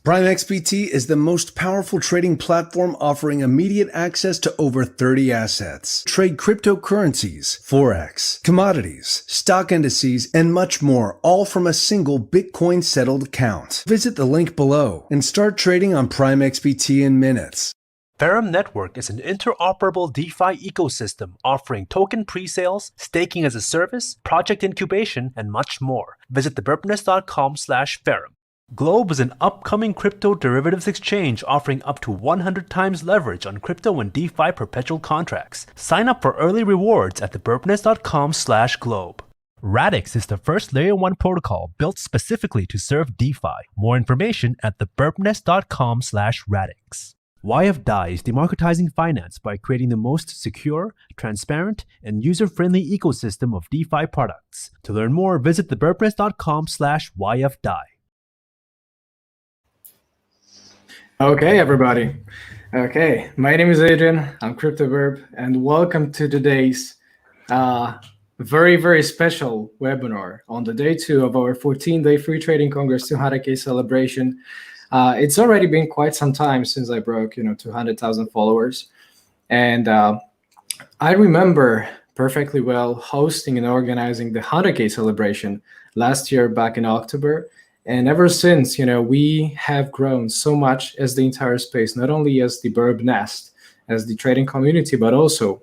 Prime XBT is the most powerful trading platform offering immediate access to over 30 assets. Trade cryptocurrencies, forex, commodities, stock indices, and much more, all from a single Bitcoin settled account. Visit the link below and start trading on Prime XBT in minutes. Ethereum Network is an interoperable DeFi ecosystem offering token pre-sales, staking as a service, project incubation, and much more. Visit thebirbnest.com/Ethereum. Globe is an upcoming crypto derivatives exchange offering up to 100 times leverage on crypto and DeFi perpetual contracts. Sign up for early rewards at thebirbnest.com/Globe. Radix is the first Layer 1 protocol built specifically to serve DeFi. More information at thebirbnest.com/Radix. YFDAI is democratizing finance by creating the most secure, transparent, and user-friendly ecosystem of DeFi products. To learn more, visit thebirbnest.com/YFDAI. Okay, everybody. Okay, my name is Adrian. I'm CryptoBirb, and welcome to today's very, very special webinar on the day 2 of our 14-day Free Trading Congress 200K celebration. It's already been quite some time since I broke, 200,000 followers, and I remember perfectly well hosting and organizing the 100K celebration last year back in October. And ever since, we have grown so much as the entire space, not only as the Birb Nest, as the trading community, but also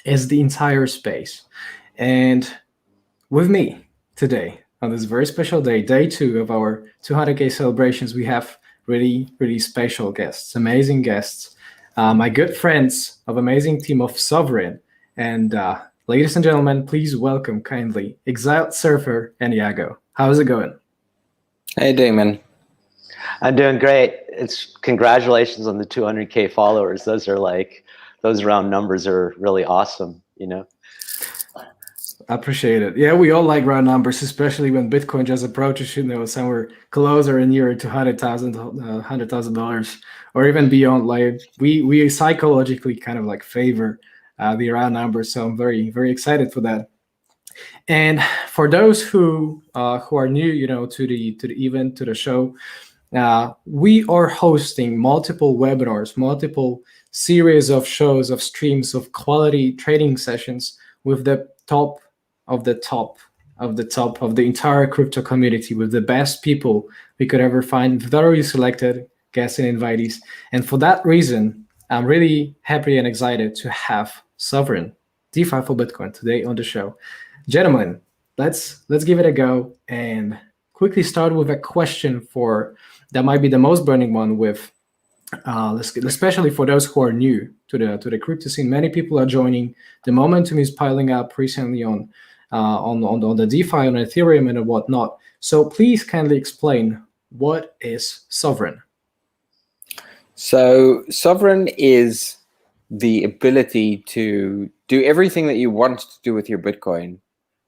as the entire space. And with me today, on this very special day, day 2 of our 200K celebrations, we have really, really special guests, amazing guests, my good friends of amazing team of Sovryn. And ladies and gentlemen, please welcome kindly Exiled Surfer and Iago. How's it going? Hey, Damon. I'm doing great. It's congratulations on the 200K followers. Those round numbers are really awesome, I appreciate it. Yeah, we all like round numbers, especially when Bitcoin just approaches, somewhere closer and nearer to $100,000 or even beyond. Like we psychologically kind of like favor the round numbers. So I'm very, very excited for that. And for those who are new, to the event, to the show, we are hosting multiple webinars, multiple series of shows, of streams, of quality trading sessions with the top of the top of the top of the entire crypto community, with the best people we could ever find, thoroughly selected guests and invitees. And for that reason, I'm really happy and excited to have Sovryn, DeFi for Bitcoin, today on the show. Gentlemen, let's give it a go and quickly start with a question that might be the most burning one, with especially for those who are new to the crypto scene. Many people are joining. The momentum is piling up recently on the DeFi, on Ethereum, and whatnot. So please kindly explain, what is Sovryn? So Sovereign is the ability to do everything that you want to do with your Bitcoin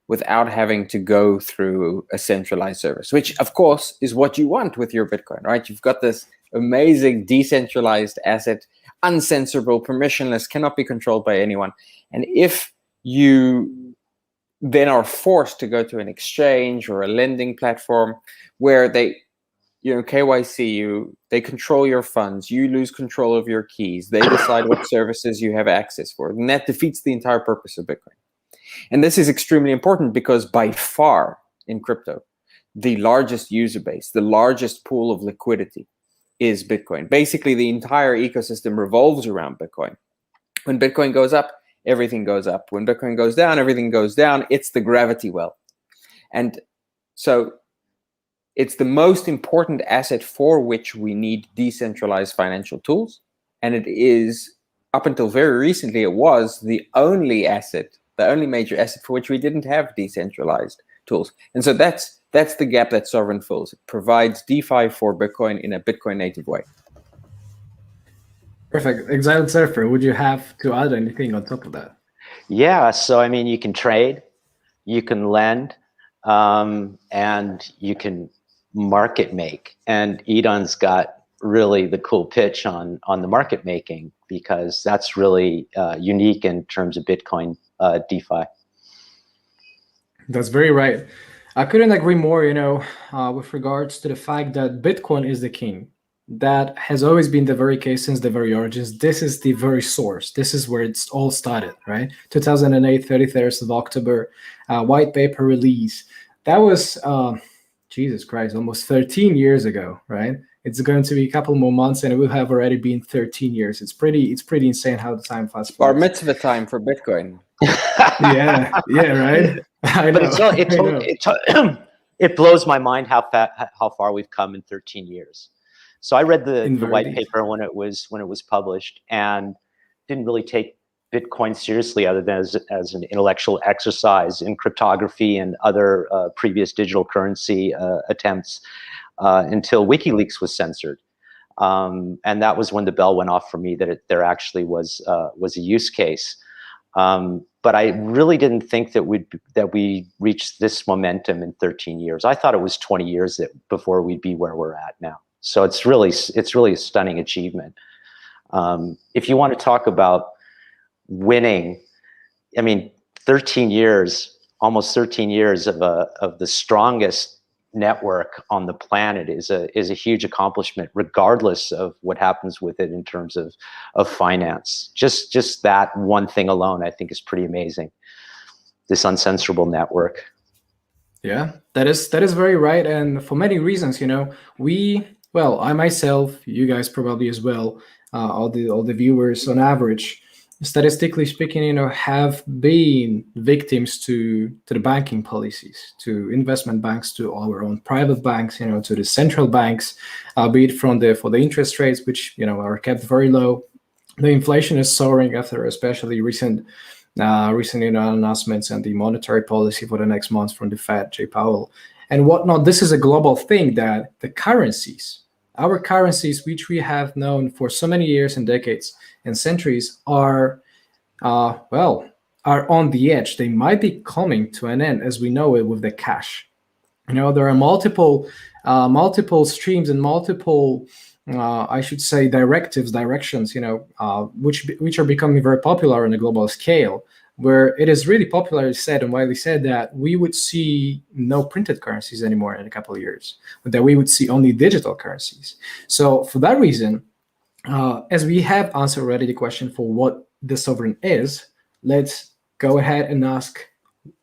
without having to go through a centralized service, which of course is what you want with your Bitcoin, right? You've got this amazing decentralized asset, uncensorable, permissionless, cannot be controlled by anyone. And if you then are forced to go to an exchange or a lending platform where they KYC you, they control your funds, you lose control of your keys, they decide what services you have access for, and that defeats the entire purpose of Bitcoin. And this is extremely important because by far in crypto, the largest user base, the largest pool of liquidity is Bitcoin. Basically, the entire ecosystem revolves around Bitcoin. When Bitcoin goes up, everything goes up. When Bitcoin goes down, everything goes down. It's the gravity well. And so it's the most important asset for which we need decentralized financial tools. And it is, up until very recently, it was the only asset, the only major asset for which we didn't have decentralized tools. And so that's the gap that Sovereign fills. It provides DeFi for Bitcoin in a Bitcoin native way. Perfect. Exiled Surfer, would you have to add anything on top of that? Yeah, so you can trade, you can lend, and you can market make. And Edon's got really the cool pitch on the market making, because that's really unique in terms of Bitcoin DeFi. That's very right. I couldn't agree more, with regards to the fact that Bitcoin is the king. that has always been the very case since the very origins. This is the very source. This is where it's all started, right? 2008, 31st of October, white paper release. That was, Jesus Christ, almost 13 years ago, right? It's going to be a couple more months, and it will have already been 13 years. It's pretty insane how the time fast Bar flies. mitzvah time for Bitcoin. Yeah, right. I know. But it blows my mind how far we've come in 13 years. So I read the white paper when it was published, and didn't really take Bitcoin seriously, other than as an intellectual exercise in cryptography and other previous digital currency attempts, until WikiLeaks was censored. And that was when the bell went off for me that there actually was a use case. But I really didn't think that we reached this momentum in 13 years. I thought it was 20 years before we'd be where we're at now. So it's really a stunning achievement. If you want to talk about winning, I mean, 13 years, almost 13 years of the strongest network on the planet is a huge accomplishment, regardless of what happens with it in terms of finance. Just that one thing alone, I think, is pretty amazing. This uncensorable network. Yeah, that is very right, and for many reasons, I myself, you guys probably as well, all the viewers on average, statistically speaking, have been victims to the banking policies, to investment banks, to our own private banks, to the central banks, be it for the interest rates, which are kept very low. The inflation is soaring after especially recent announcements and the monetary policy for the next months from the Fed, Jay Powell, and whatnot. This is a global thing that the currencies, our currencies, which we have known for so many years and decades and centuries, are on the edge. They might be coming to an end, as we know it with the cash. There are multiple streams and multiple, I should say, directions, which are becoming very popular on a global scale, where it is really popularly said and widely said that we would see no printed currencies anymore in a couple of years, but that we would see only digital currencies. So for that reason, as we have answered already the question for what the Sovryn is, let's go ahead and ask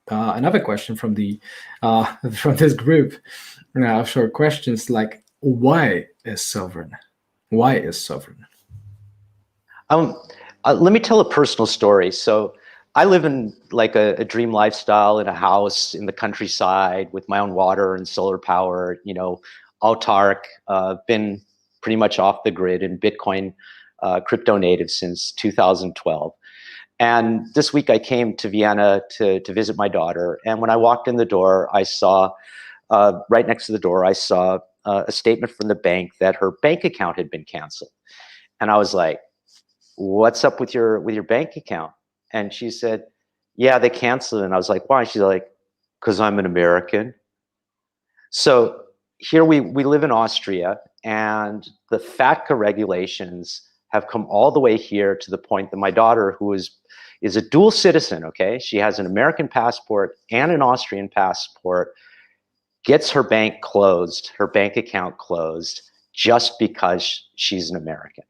another question from this group. Short questions like, why is Sovryn? Why is Sovryn? Let me tell a personal story. So I live in like a dream lifestyle in a house in the countryside with my own water and solar power, autark, been pretty much off the grid and Bitcoin crypto native since 2012. And this week I came to Vienna to visit my daughter. And when I walked in the door, I saw, right next to the door, I saw a statement from the bank that her bank account had been canceled. And I was like, what's up with your bank account? And she said, yeah, they canceled it. And I was like, why? She's like, because I'm an American. So here we live in Austria, and the FATCA regulations have come all the way here to the point that my daughter, who is a dual citizen, okay, she has an American passport and an Austrian passport, gets her bank account closed just because she's an American.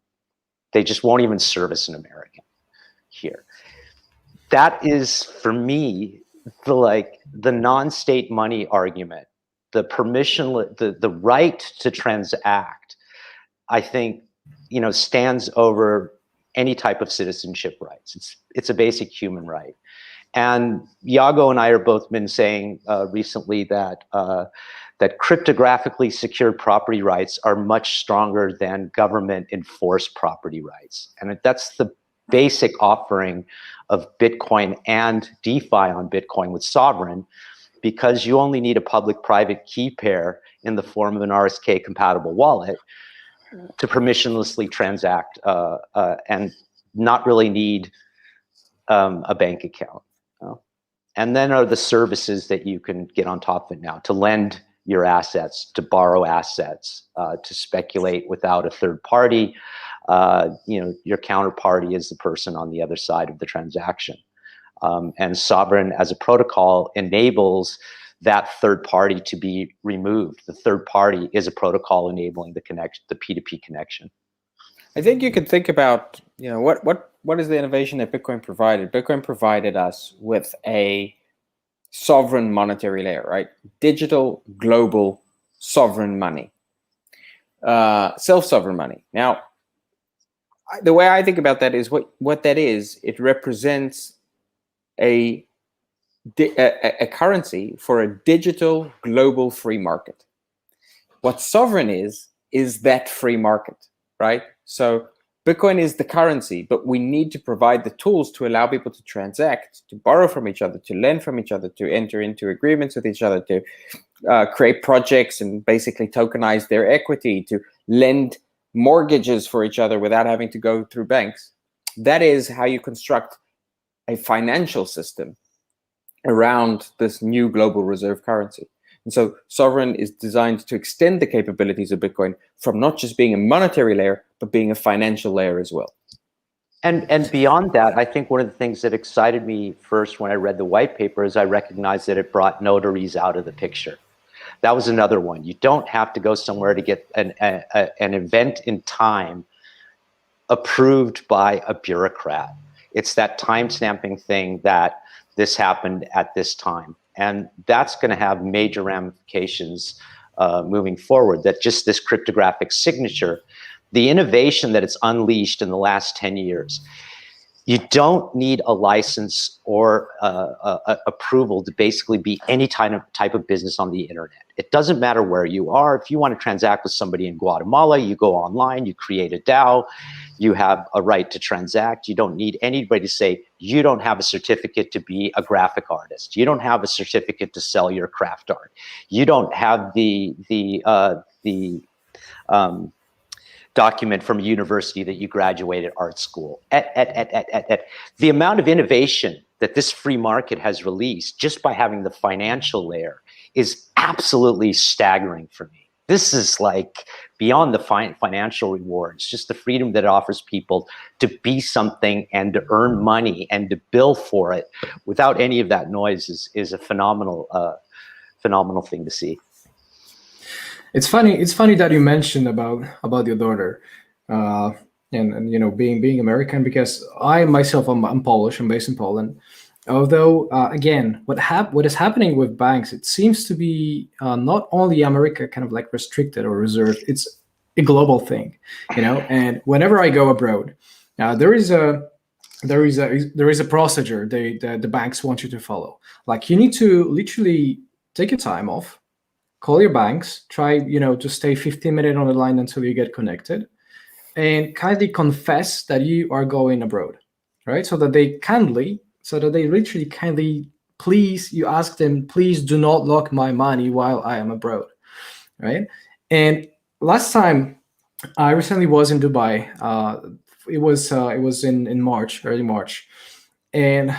They just won't even service an American here. That is, for me, the non-state money argument, the permission, the right to transact, I think, stands over any type of citizenship rights. It's a basic human right. And Iago and I are both been saying recently that cryptographically secured property rights are much stronger than government enforced property rights. And that's the basic offering of Bitcoin and DeFi on Bitcoin with Sovryn, because you only need a public-private key pair in the form of an RSK-compatible wallet to permissionlessly transact and not really need a bank account. And then are the services that you can get on top of it now, to lend your assets, to borrow assets, to speculate without a third party. Your counterparty is the person on the other side of the transaction. And Sovryn as a protocol enables that third party to be removed. The third party is a protocol enabling the connection, the P2P connection. I think you could think about, what is the innovation that Bitcoin provided? Bitcoin provided us with a sovereign monetary layer, right? Digital, global, sovereign money, self-sovereign money. Now, the way I think about that is what that is. It represents a currency for a digital global free market. What sovereign is that free market, right? So Bitcoin is the currency, but we need to provide the tools to allow people to transact, to borrow from each other, to lend from each other, to enter into agreements with each other, to create projects and basically tokenize their equity, to lend mortgages for each other without having to go through banks. That is how you construct a financial system around this new global reserve currency. And so Sovryn is designed to extend the capabilities of Bitcoin from not just being a monetary layer, but being a financial layer as well. And beyond that, I think one of the things that excited me first when I read the white paper is I recognized that it brought notaries out of the picture. That was another one. You don't have to go somewhere to get an event in time approved by a bureaucrat. It's that time stamping thing that this happened at this time. And that's going to have major ramifications moving forward, that just this cryptographic signature, the innovation that it's unleashed in the last 10 years, you don't need a license or approval to basically be any type of business on the internet. It doesn't matter where you are. If you want to transact with somebody in Guatemala, you go online, you create a DAO, you have a right to transact. You don't need anybody to say, you don't have a certificate to be a graphic artist. You don't have a certificate to sell your craft art. You don't have the document from a university that you graduated art school. The amount of innovation that this free market has released just by having the financial layer is absolutely staggering for me. This is like beyond the financial rewards, just the freedom that it offers people to be something and to earn money and to bill for it without any of that noise is a phenomenal thing to see. It's funny that you mentioned about your daughter, and being American, because I myself I'm Polish. I'm based in Poland. Although again, what is happening with banks, it seems to be not only America kind of like restricted or reserved. It's a global thing, And whenever I go abroad, there is a procedure the banks want you to follow. Like, you need to literally take your time off, call your banks, try to stay 15 minutes on the line until you get connected, and kindly confess that you are going abroad, right? So that they literally kindly, please, you ask them, please do not lock my money while I am abroad, right? And last time I recently was in Dubai. It was in March, early March, and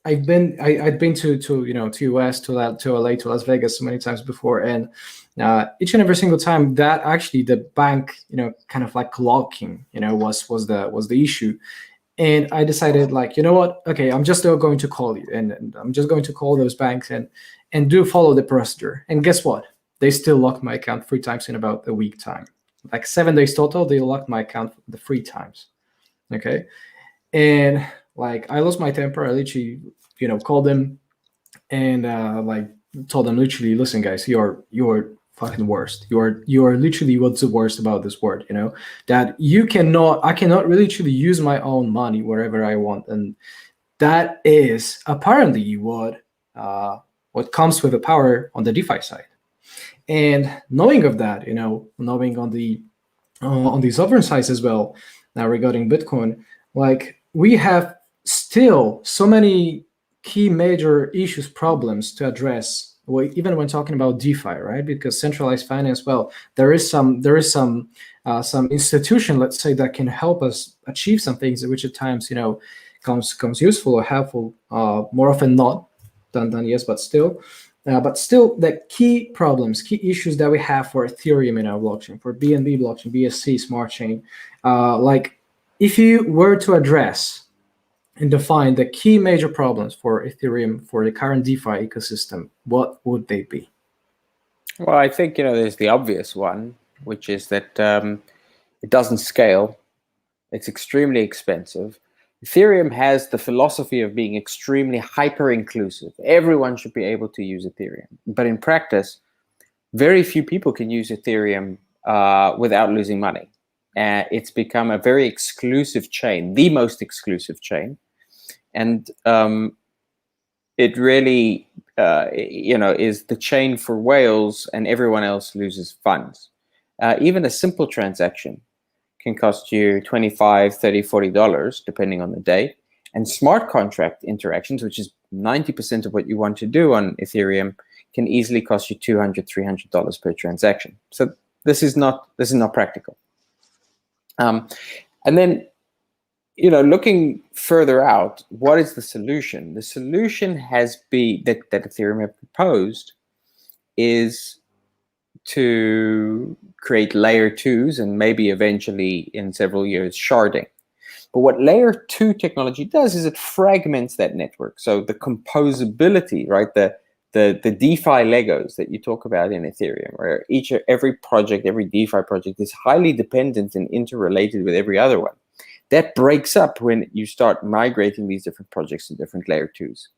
I'd been to US, to LA, to Las Vegas so many times before, and each and every single time that actually the bank kind of like locking was the issue. And I decided, like, you know what? Okay, I'm just going to call you, and I'm just going to call those banks and do follow the procedure. And guess what? They still locked my account 3 times in about a week time. Like 7 days total, they locked my account the 3 times. Okay, and like I lost my temper. I literally, called them and like told them literally, listen, guys, you're fucking worst. You are literally what's the worst about this word, that I cannot really truly use my own money wherever I want. And that is apparently what comes with the power on the DeFi side. And knowing of that, knowing on the sovereign side as well, now regarding Bitcoin, like we have still so many key major issues, problems to address. Even when talking about DeFi, right? Because centralized finance, well, there is some institution, let's say, that can help us achieve some things, which at times, comes useful or helpful, more often not than yes, but still the key problems, key issues that we have for Ethereum in our blockchain, for BNB blockchain, BSC, smart chain, like if you were to address and define the key major problems for Ethereum for the current DeFi ecosystem, what would they be? Well, I think, there's the obvious one, which is that it doesn't scale. It's extremely expensive. Ethereum has the philosophy of being extremely hyper-inclusive. Everyone should be able to use Ethereum. But in practice, very few people can use Ethereum without losing money. It's become a very exclusive chain, the most exclusive chain. And it really, is the chain for whales, and everyone else loses funds. Even a simple transaction can cost you $25, $30, $40, depending on the day. And smart contract interactions, which is 90% of what you want to do on Ethereum, can easily cost you $200, $300 per transaction. So this is not practical. And then, looking further out, what is the solution? The solution has been that Ethereum have proposed is to create layer 2s and maybe eventually in several years sharding. But what layer 2 technology does is it fragments that network. So the composability, right, the DeFi Legos that you talk about in Ethereum, where every project, every DeFi project is highly dependent and interrelated with every other one. That breaks up when you start migrating these different projects to different layer 2s.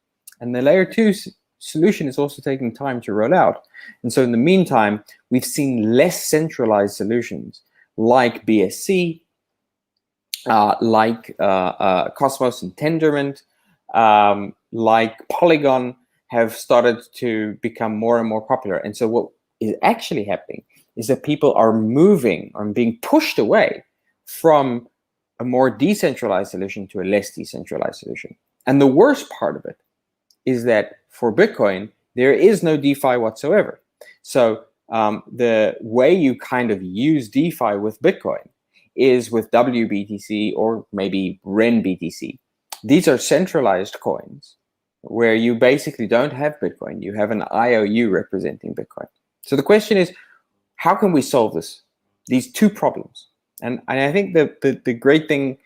And the layer 2 solution is also taking time to roll out. And so in the meantime, we've seen less centralized solutions like BSC, like Cosmos and Tendermint, like Polygon, have started to become more and more popular. And so what is actually happening is that people are moving or being pushed away from a more decentralized solution to a less decentralized solution. And the worst part of it is that for Bitcoin, there is no DeFi whatsoever. So the way you kind of use DeFi with Bitcoin is with WBTC or maybe RenBTC. These are centralized coins where you basically don't have Bitcoin. You have an IOU representing Bitcoin. So the question is, how can we solve these two problems? And I think the great thing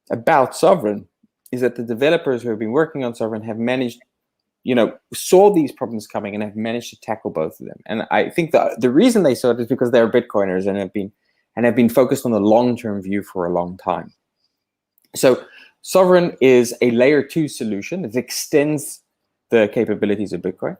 about Sovryn is that the developers who have been working on Sovryn have managed, saw these problems coming and have managed to tackle both of them. And I think the reason they saw it is because they're Bitcoiners and have been focused on the long-term view for a long time. So Sovryn is a layer 2 solution that extends the capabilities of Bitcoin.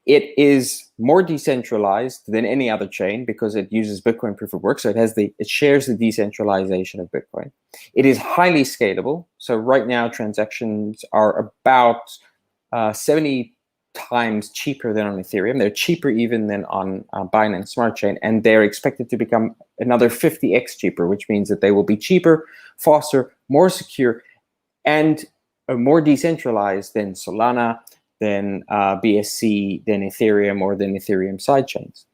It is more decentralized than any other chain because it uses Bitcoin proof of work. So it shares the decentralization of Bitcoin. It is highly scalable. So right now transactions are about 70 times cheaper than on Ethereum. They're cheaper even than on Binance Smart Chain, and they're expected to become another 50x cheaper, which means that they will be cheaper, faster, more secure, and more decentralized than Solana, than BSC, than Ethereum, or than Ethereum sidechains.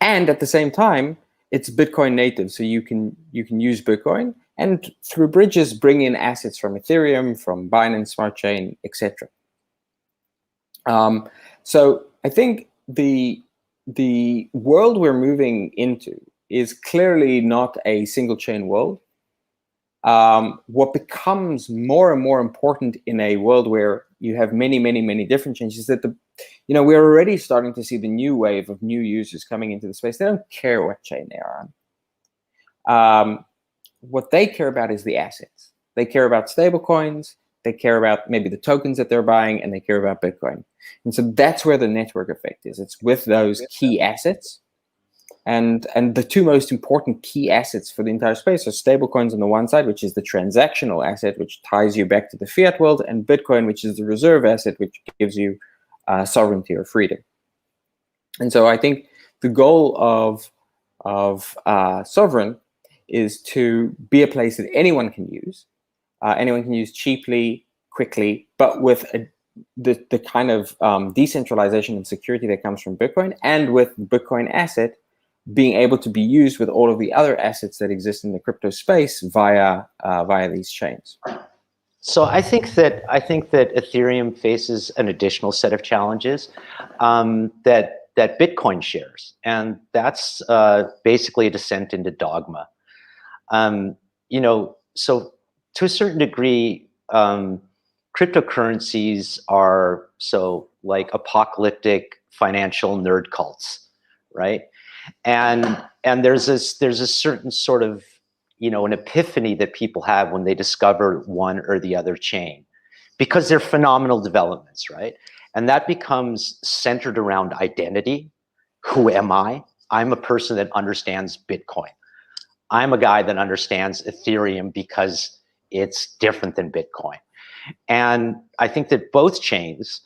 And at the same time, it's Bitcoin native, so you can use Bitcoin and through bridges bring in assets from Ethereum, from Binance Smart Chain, etc. So I think the world we're moving into is clearly not a single chain world. What becomes more and more important in a world where you have many, many, many different chains is that we're already starting to see the new wave of new users coming into the space. They don't care what chain they are on. What they care about is the assets. They care about stablecoins. They care about maybe the tokens that they're buying, and they care about Bitcoin. And so that's where the network effect is. It's with those key assets. And the two most important key assets for the entire space are stablecoins on the one side, which is the transactional asset, which ties you back to the fiat world, and Bitcoin, which is the reserve asset, which gives you sovereignty or freedom. And so I think the goal of Sovryn is to be a place that anyone can use. Anyone can use cheaply, quickly, but with the kind of decentralization and security that comes from Bitcoin, and with Bitcoin asset being able to be used with all of the other assets that exist in the crypto space via these chains. So I think that Ethereum faces an additional set of challenges that Bitcoin shares, and that's basically a descent into dogma. So to a certain degree, cryptocurrencies are like apocalyptic financial nerd cults, right? And there's a certain sort of, an epiphany that people have when they discover one or the other chain, because they're phenomenal developments, right? And that becomes centered around identity. Who am I? I'm a person that understands Bitcoin. I'm a guy that understands Ethereum because it's different than Bitcoin. And I think that both chains,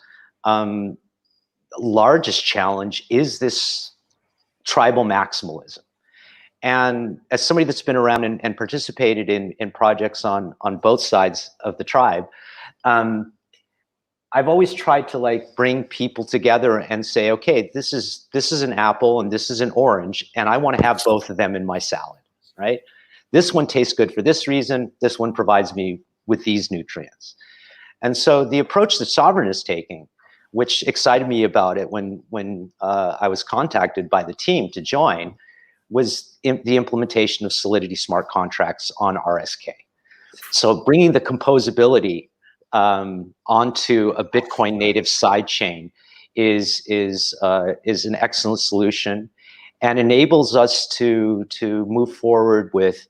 largest challenge is this tribal maximalism. And as somebody that's been around and participated in projects on both sides of the tribe, I've always tried to like bring people together and say, okay, this is an apple and this is an orange, and I want to have both of them in my salad, right? This one tastes good for this reason. This one provides me with these nutrients. And so the approach that Sovryn is taking, which excited me about it when I was contacted by the team to join, was the implementation of Solidity smart contracts on RSK. So bringing the composability onto a Bitcoin native sidechain is an excellent solution, and enables us to move forward with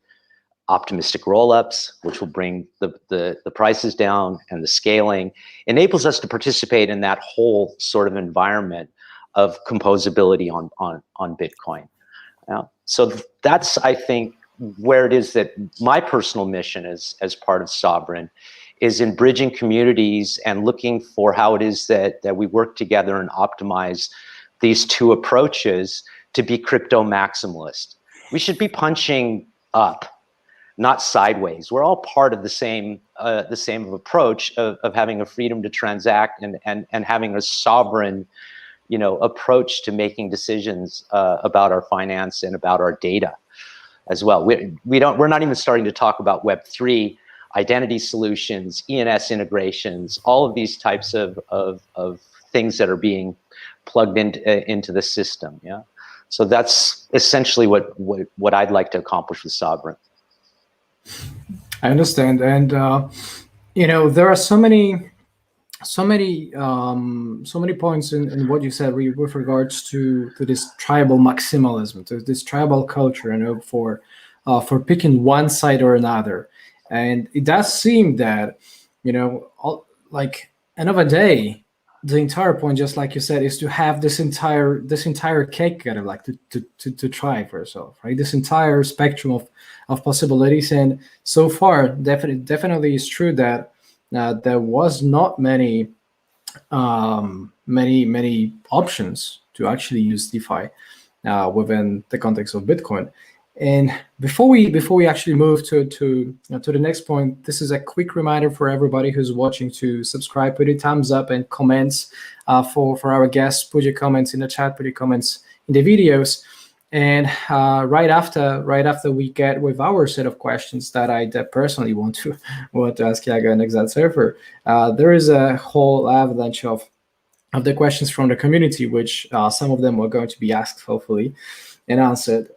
optimistic rollups, which will bring the prices down, and the scaling enables us to participate in that whole sort of environment of composability on Bitcoin. So that's, I think, where it is that my personal mission as part of Sovryn is in bridging communities and looking for how it is that we work together and optimize these two approaches to be crypto maximalist. We should be punching up, not sideways. We're all part of the same approach of having a freedom to transact and having a sovereign, approach to making decisions about our finance and about our data as well. We're not even starting to talk about Web3, identity solutions, ENS integrations, all of these types of things that are being plugged into the system. Yeah. So that's essentially what I'd like to accomplish with Sovryn. I understand, and there are so many points in what you said with regards to this tribal maximalism, to this tribal culture, for picking one side or another. And it does seem that, like end of a day, the entire point, just like you said, is to have this entire cake kind of like to try for yourself, right? This entire spectrum of possibilities. And so far, definitely is true that there was not many options to actually use DeFi within the context of Bitcoin. And before we actually move to the next point, this is a quick reminder for everybody who's watching to subscribe, put a thumbs up, and comments for our guests. Put your comments in the chat, put your comments in the videos. And right after we get with our set of questions that I personally want to ask Yaga and Exile Surfer, there is a whole avalanche of the questions from the community, which some of them are going to be asked, hopefully, and answered.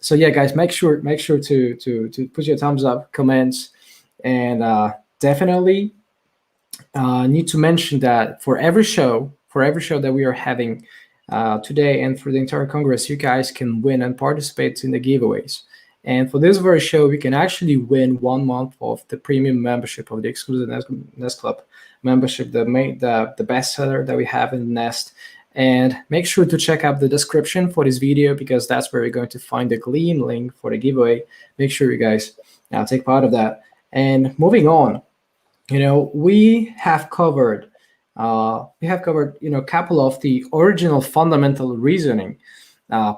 So yeah, guys, make sure to put your thumbs up, comments, and definitely need to mention that for every show that we are having today and for the entire Congress, you guys can win and participate in the giveaways. And for this very show, we can actually win 1 month of the premium membership of the exclusive Nest Club membership, the bestseller that we have in the Nest. And make sure to check out the description for this video, because that's where you're going to find the Gleam link for the giveaway. Make sure you guys take part of that. And moving on, we have covered a couple of the original fundamental reasoning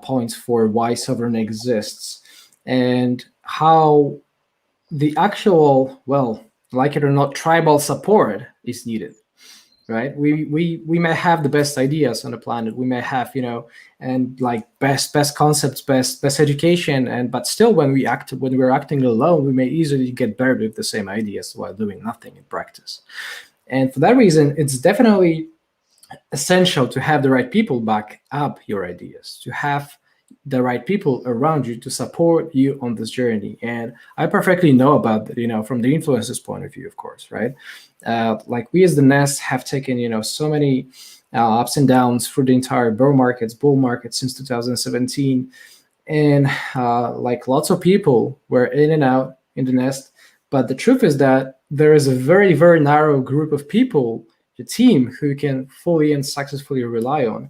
points for why Sovryn exists, and how the actual, like it or not, tribal support is needed. Right? We may have the best ideas on the planet. We may have, and like best concepts, best education, but still, when we're acting alone, we may easily get buried with the same ideas while doing nothing in practice. And for that reason, it's definitely essential to have the right people back up your ideas, to have the right people around you to support you on this journey. And I perfectly know about that, from the influencer's point of view, of course, right? Like we as the Nest have taken, so many ups and downs through the entire bull market since 2017. And like lots of people were in and out in the Nest. But the truth is that there is a very, very narrow group of people, the team, who can fully and successfully rely on.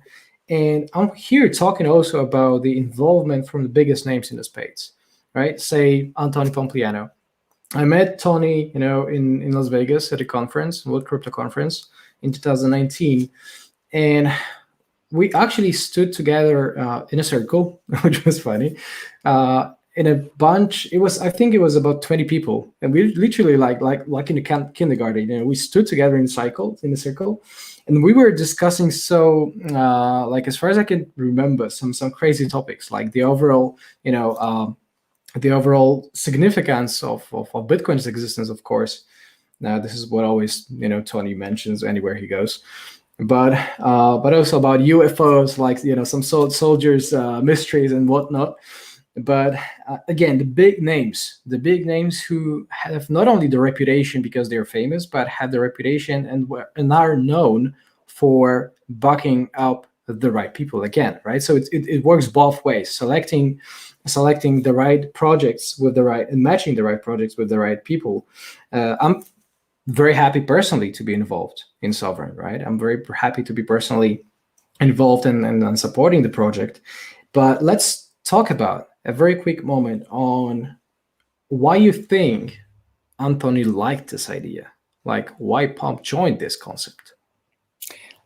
And I'm here talking also about the involvement from the biggest names in the space, right? Say Anthony Pomp. I met Tony, in Las Vegas at a conference, World Crypto Conference in 2019. And we actually stood together in a circle, which was funny. In a bunch, I think it was about 20 people, and we literally like in the kindergarten. We stood together in a circle, and we were discussing as far as I can remember, some crazy topics, like the overall, the overall significance of Bitcoin's existence, of course. Now, this is what always Tony mentions anywhere he goes. But also about UFOs, like some soldiers' mysteries and whatnot. But again, the big names who have not only the reputation because they're famous, but have the reputation and are known for backing up the right people again, right? So it works both ways, selecting the right projects with the right and matching the right projects with the right people. I'm very happy personally to be involved in Sovryn, right? I'm very happy to be personally involved and supporting the project. But let's talk about a very quick moment on why you think Anthony liked this idea, like why Pomp joined this concept.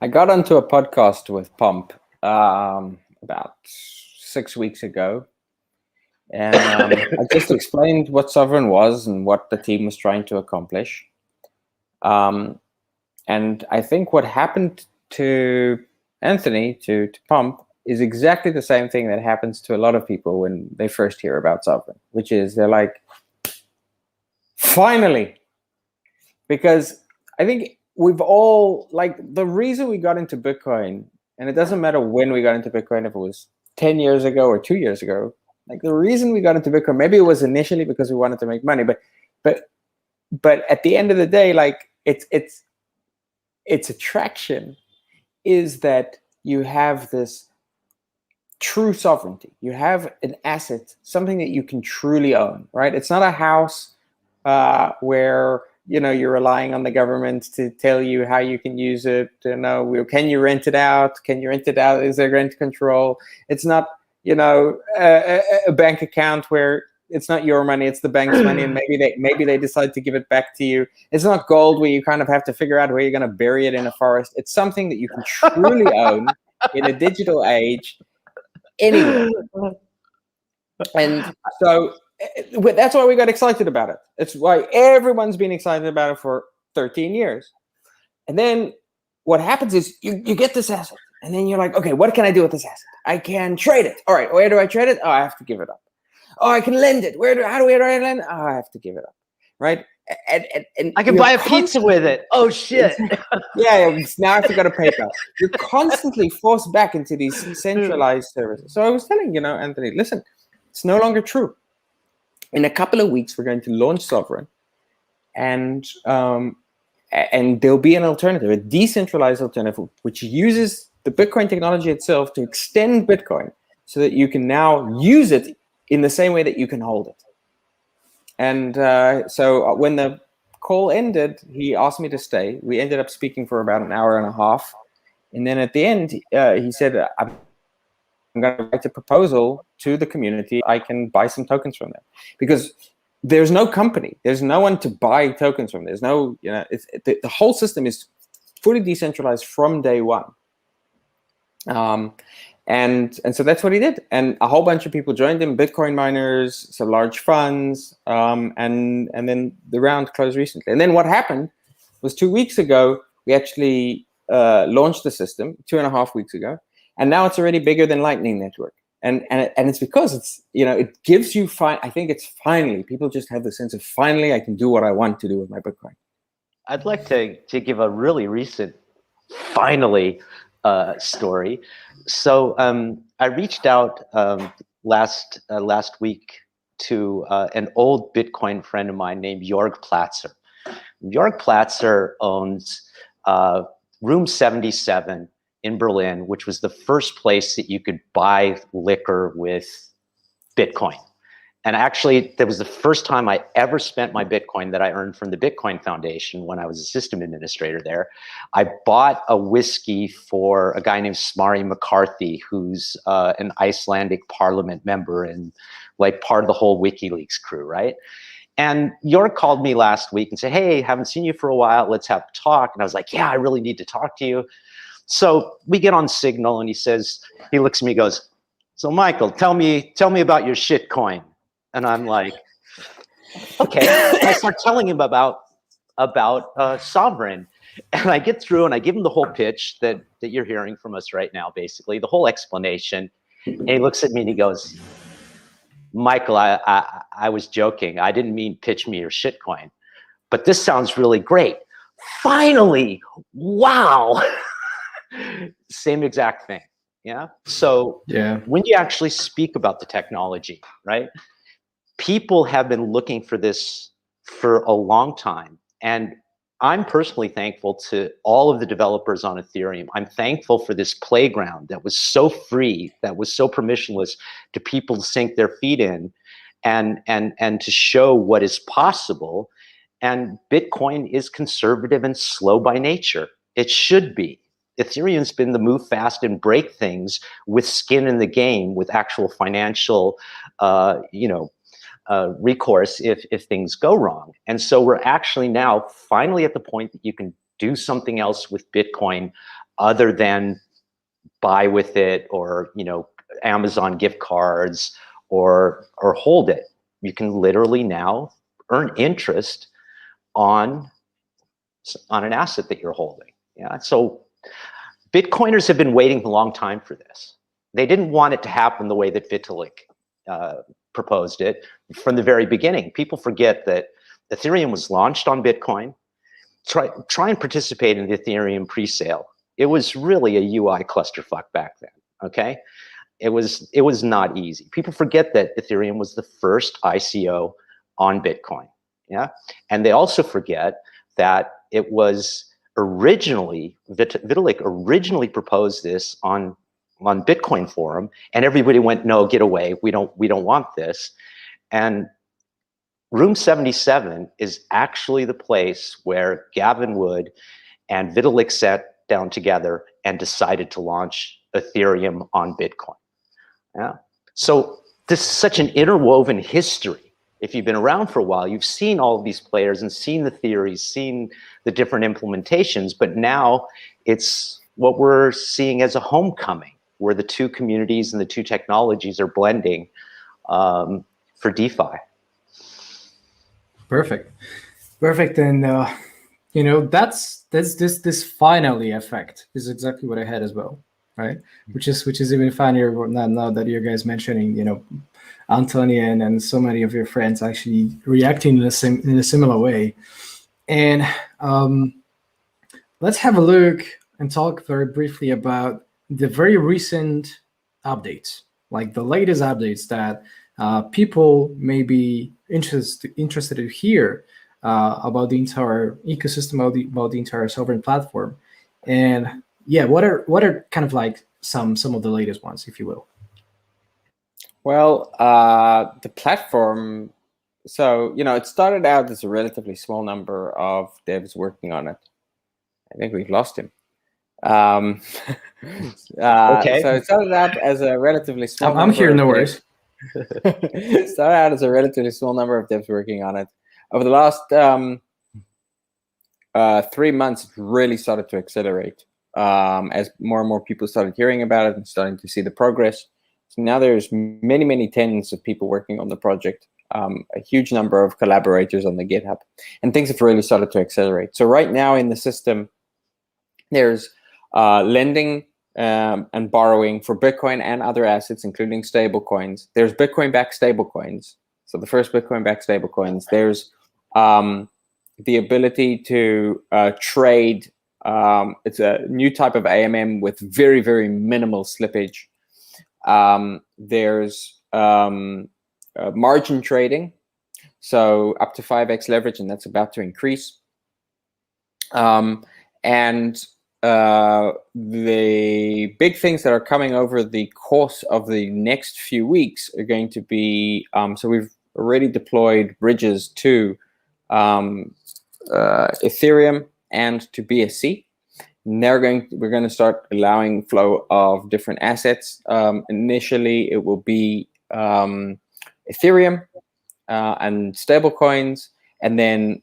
I got onto a podcast with Pomp about 6 weeks ago, and I just explained what Sovryn was and what the team was trying to accomplish. And I think what happened to Anthony, to Pomp, is exactly the same thing that happens to a lot of people when they first hear about Sovryn, which is they're like, finally! Because I think we've all, like, the reason we got into Bitcoin, and it doesn't matter when we got into Bitcoin, if it was 10 years ago or 2 years ago, like the reason we got into Bitcoin, maybe it was initially because we wanted to make money, but at the end of the day, like its attraction is that you have this true sovereignty. You have an asset, something that you can truly own, right? It's not a house where you're relying on the government to tell you how you can use it. Can you rent it out? Can you rent it out? Is there rent control? It's not a bank account where it's not your money, it's the bank's money, and maybe they decide to give it back to you. It's not gold where you kind of have to figure out where you're going to bury it in a forest. It's something that you can truly own in a digital age, anywhere. And so that's why we got excited about it. It's why everyone's been excited about it for 13 years. And then what happens is you get this asset, and then you're like, okay, what can I do with this asset? I can trade it. All right, where do I trade it? Oh, I have to give it up. Oh, I can lend it. Where do I lend? Oh, I have to give it up, right? And I can buy a pizza with it. Oh shit! Yeah. Now I have to go to PayPal. You're constantly forced back into these centralized services. So I was telling Anthony, listen, it's no longer true. In a couple of weeks, we're going to launch Sovryn, and there'll be an alternative, a decentralized alternative, which uses the Bitcoin technology itself to extend Bitcoin, so that you can now use it in the same way that you can hold it. And so when the call ended, he asked me to stay. We ended up speaking for about an hour and a half. And then at the end, he said, I'm going to write a proposal to the community. I can buy some tokens from them. Because there's no company. There's no one to buy tokens from. There's no, the whole system is fully decentralized from day one. And so that's what he did. And a whole bunch of people joined him, Bitcoin miners, some large funds, and then the round closed recently. And then what happened was 2 weeks ago, we actually launched the system 2.5 weeks ago. And now it's already bigger than Lightning Network. And it's because it's, it gives you, I think it's finally, people just have the sense of finally I can do what I want to do with my Bitcoin. I'd like to give a really recent finally story. So I reached out last week to an old Bitcoin friend of mine named Jörg Platzer. Jörg Platzer owns Room 77 in Berlin, which was the first place that you could buy liquor with Bitcoin. And actually, that was the first time I ever spent my Bitcoin that I earned from the Bitcoin Foundation when I was a system administrator there. I bought a whiskey for a guy named Smari McCarthy, who's an Icelandic parliament member and like part of the whole WikiLeaks crew, right? And York called me last week and said, hey, haven't seen you for a while, let's have a talk. And I was like, yeah, I really need to talk to you. So we get on Signal and he looks at me and goes, so Michael, tell me about your shitcoin. And I'm like, okay. I start telling him about Sovryn. And I get through and I give him the whole pitch that you're hearing from us right now, basically, the whole explanation. And he looks at me and he goes, Michael, I was joking. I didn't mean pitch me your shitcoin, but this sounds really great. Finally, wow. Same exact thing. Yeah. So when you actually speak about the technology, right? People have been looking for this for a long time. And I'm personally thankful to all of the developers on Ethereum. I'm thankful for this playground that was so free, that was so permissionless to people to sink their feet in and to show what is possible. And Bitcoin is conservative and slow by nature. It should be. Ethereum's been the move fast and break things with skin in the game, with actual financial, recourse if things go wrong. And so we're actually now finally at the point that you can do something else with Bitcoin other than buy with it or, Amazon gift cards or hold it. You can literally now earn interest on an asset that you're holding. Yeah. So Bitcoiners have been waiting a long time for this. They didn't want it to happen the way that Vitalik proposed it from the very beginning. People forget that Ethereum was launched on Bitcoin. Try and participate in the Ethereum presale. It was really a UI clusterfuck back then. Okay, it was not easy. People forget that Ethereum was the first ICO on Bitcoin. Yeah, and they also forget that it was originally Vitalik originally proposed this on Bitcoin forum, and everybody went, no, get away. We don't want this. And Room 77 is actually the place where Gavin Wood and Vitalik sat down together and decided to launch Ethereum on Bitcoin. Yeah. So this is such an interwoven history. If you've been around for a while, you've seen all of these players and seen the theories, seen the different implementations, but now it's what we're seeing as a homecoming, where the two communities and the two technologies are blending for DeFi. Perfect. And that's this finally effect is exactly what I had as well, right? Which is even funnier now that you guys mentioning, Anthony and so many of your friends actually reacting in a similar way. And let's have a look and talk very briefly about the very recent updates, like the latest updates that people may be interested to hear about the entire ecosystem, about the entire Sovryn platform. And yeah, what are kind of like some of the latest ones, if you will? Well, the platform, so, it started out as a relatively small number of devs working on it. I think we've lost him. Okay. So it started out as a relatively small I'm here, no worries. It started out as a relatively small number of devs working on it. Over the last 3 months, it really started to accelerate as more and more people started hearing about it and starting to see the progress. So now there's many tens of people working on the project, a huge number of collaborators on the GitHub, and things have really started to accelerate. So right now in the system, there's lending and borrowing for Bitcoin and other assets, including stablecoins. There's Bitcoin-backed stablecoins. So the first Bitcoin-backed stablecoins. There's the ability to trade It's a new type of AMM with very, very minimal slippage. There's margin trading, so up to 5x leverage, and that's about to increase. And the big things that are coming over the course of the next few weeks are going to be, so we've already deployed bridges to Ethereum and to BSC. And we're going to start allowing flow of different assets. Initially, it will be Ethereum and stablecoins, and then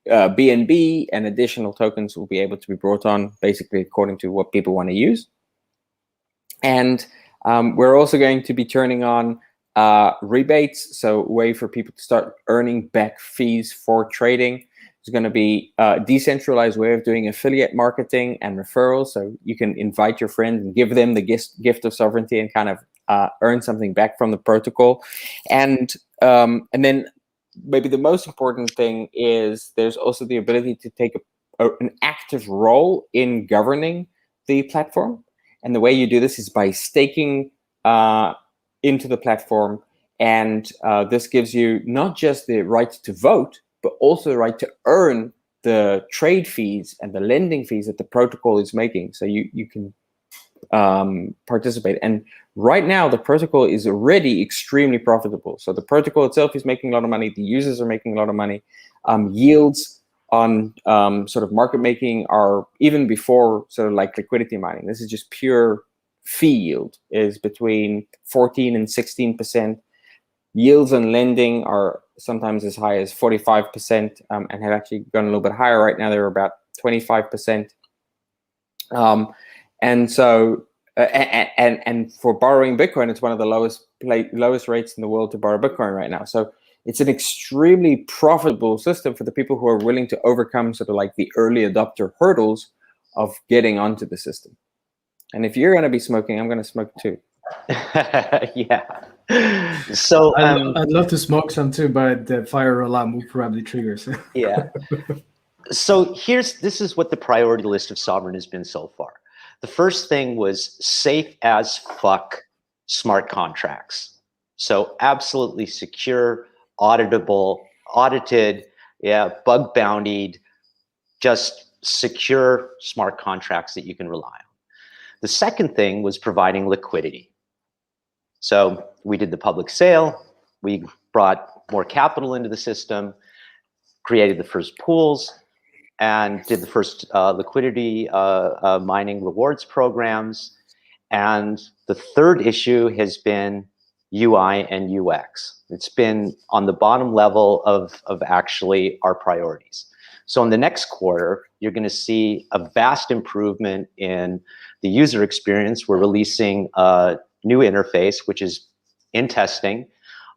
BNB and additional tokens will be able to be brought on, basically according to what people want to use. And we're also going to be turning on rebates, so a way for people to start earning back fees for trading. There's going to be a decentralized way of doing affiliate marketing and referrals, so you can invite your friends and give them the gift of sovereignty and kind of earn something back from the protocol. And then maybe the most important thing is there's also the ability to take an active role in governing the platform. And the way you do this is by staking into the platform. And this gives you not just the right to vote, but also the right to earn the trade fees and the lending fees that the protocol is making. So you can participate. And right now, the protocol is already extremely profitable. So the protocol itself is making a lot of money. The users are making a lot of money. Yields on sort of market making are, even before sort of like liquidity mining, this is just pure fee yield, is between 14 and 16%. Yields on lending are sometimes as high as 45%, and have actually gone a little bit higher. Right now, they're about 25%. And so, and for borrowing Bitcoin, it's one of the lowest rates in the world to borrow Bitcoin right now. So it's an extremely profitable system for the people who are willing to overcome sort of like the early adopter hurdles of getting onto the system. And if you're going to be smoking, I'm going to smoke too. Yeah. So I'd love to smoke some too, but the fire alarm will probably trigger. So. Yeah. So this is what the priority list of Sovryn has been so far. The first thing was safe as fuck smart contracts. So absolutely secure, auditable, audited, bug bountied, just secure smart contracts that you can rely on. The second thing was providing liquidity. So we did the public sale, we brought more capital into the system, created the first pools, and did the first liquidity mining rewards programs. And the third issue has been UI and UX. It's been on the bottom level of actually our priorities. So in the next quarter, you're going to see a vast improvement in the user experience. We're releasing a new interface, which is in testing.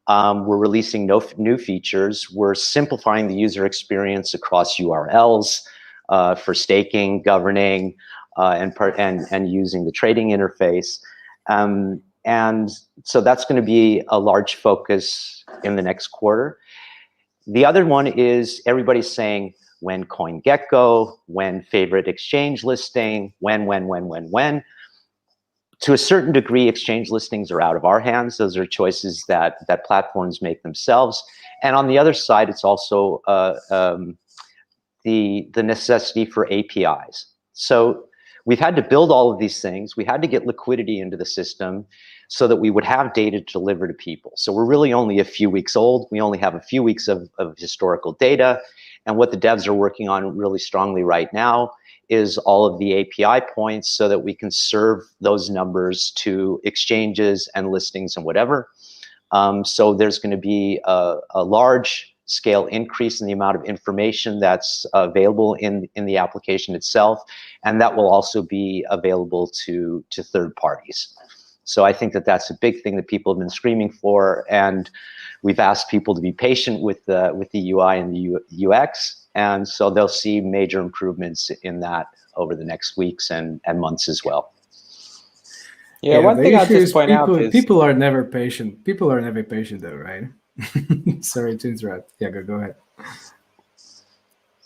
We're releasing new features. We're simplifying the user experience across URLs for staking, governing, and using the trading interface. And so that's going to be a large focus in the next quarter. The other one is everybody's saying, when CoinGecko, when favorite exchange listing, when. To a certain degree, exchange listings are out of our hands. Those are choices that platforms make themselves. And on the other side, it's also the necessity for APIs. So we've had to build all of these things. We had to get liquidity into the system so that we would have data to deliver to people. So we're really only a few weeks old. We only have a few weeks of historical data. And what the devs are working on really strongly right now is all of the API points so that we can serve those numbers to exchanges and listings and whatever. So there's going to be a large scale increase in the amount of information that's available in the application itself, and that will also be available to third parties. So I think that that's a big thing that people have been screaming for, and we've asked people to be patient with the UI and the UX, and so they'll see major improvements in that over the next weeks and months as well. Yeah, one thing I'll just point out is people are never patient. People are never patient, though, right? Sorry to interrupt. Yeah, go ahead.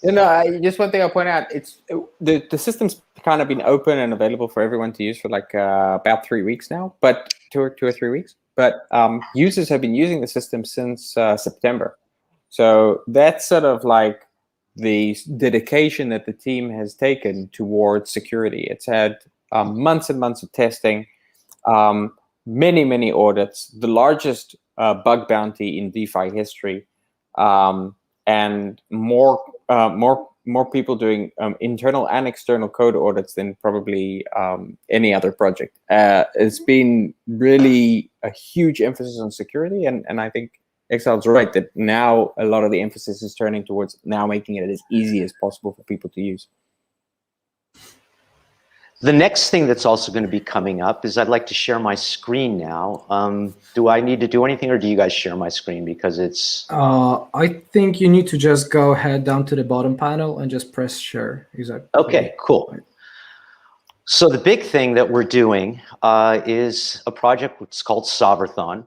Just one thing I'll point out, it's the system's kind of been open and available for everyone to use for like about 3 weeks now, but two or 3 weeks. But users have been using the system since September. So that's sort of like the dedication that the team has taken towards security. It's had months and months of testing, many audits, the largest bug bounty in DeFi history, and more people doing internal and external code audits than probably any other project. It's been really a huge emphasis on security, and I think Exile's right that now a lot of the emphasis is turning towards now making it as easy as possible for people to use. The next thing that's also going to be coming up is I'd like to share my screen now. Do I need to do anything, or do you guys share my screen? Because it's... I think you need to just go ahead down to the bottom panel and just press share. Exactly. Okay, cool. So the big thing that we're doing is a project that's called Soberthon.